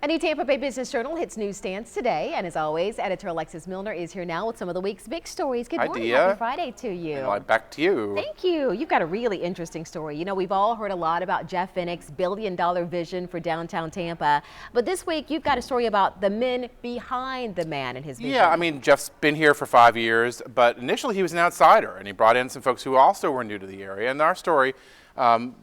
A new Tampa Bay Business Journal hits newsstands today, and as always, editor Alexis Muellner is here now with some of the week's big stories. Good morning, happy Friday to you. And back to you. Thank you. You've got a really interesting story. You know, we've all heard a lot about Jeff Vinik's billion-dollar vision for downtown Tampa, but this week you've got a story about the men behind the man and his vision. Yeah, I mean, Jeff's been here for 5 years, but initially he was an outsider, and he brought in some folks who also were new to the area. And our story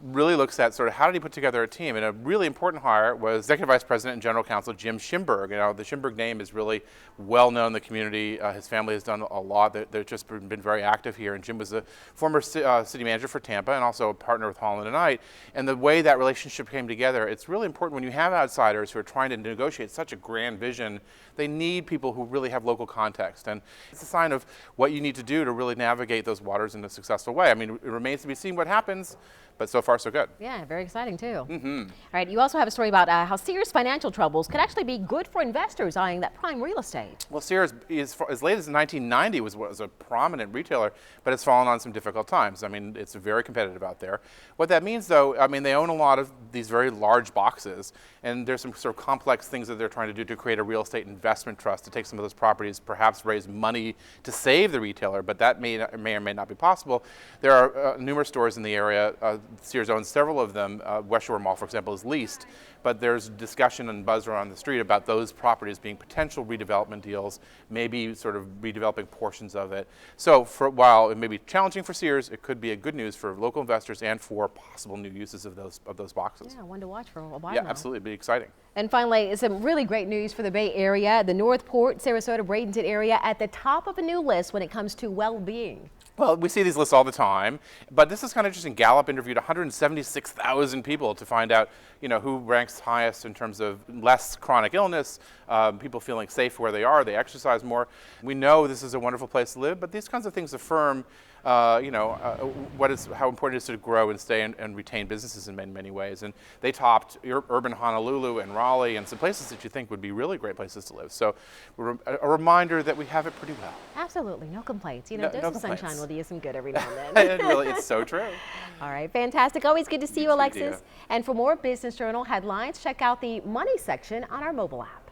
really looks at sort of how did he put together a team. And a really important hire was Executive Vice President and General Counsel Jim Schimberg. You know, the Schimberg name is really well known in the community. His family has done a lot. They've just been very active here. And Jim was a former city manager for Tampa and also a partner with Holland & Knight. And the way that relationship came together, it's really important when you have outsiders who are trying to negotiate such a grand vision. They need people who really have local context. And it's a sign of what you need to do to really navigate those waters in a successful way. I mean, it remains to be seen what happens, but so far so good. Yeah, very exciting too. Mm-hmm. All right, you also have a story about how Sears' financial troubles could actually be good for investors eyeing that prime real estate. Well, Sears, as late as 1990, was a prominent retailer, but it's fallen on some difficult times. I mean, it's very competitive out there. What that means, though, I mean, they own a lot of these very large boxes, and there's some sort of complex things that they're trying to do to create a real estate investment trust to take some of those properties, perhaps raise money to save the retailer, but that may or may not be possible. There are numerous stores in the area. Sears owns several of them. West Shore Mall, for example, is leased, but there's discussion and buzz around the street about those properties being potential redevelopment deals, maybe sort of redeveloping portions of it. So while it may be challenging for Sears, it could be a good news for local investors and for possible new uses of those boxes. Yeah, one to watch for a while Yeah, now. absolutely, it'd be exciting. And finally, some really great news for the Bay Area. The Northport, Sarasota, Bradenton area at the top of a new list when it comes to well-being. Well, we see these lists all the time, but this is kind of interesting. Gallup interviewed 176,000 people to find out, you know, who ranks highest in terms of less chronic illness, people feeling safe where they are, they exercise more. We know this is a wonderful place to live, but these kinds of things affirm, how important it is to grow and stay and retain businesses in many, many ways. And they topped urban Honolulu and Raleigh and some places that you think would be really great places to live. So a reminder that we have it pretty well. Absolutely, no complaints. You know, no dose of complaints. sunshine will do you some good every now and then. Really, it's so true. All right, fantastic. Always good to see you, too, Alexis. Dia. And for more Business Journal headlines, check out the Money section on our mobile app.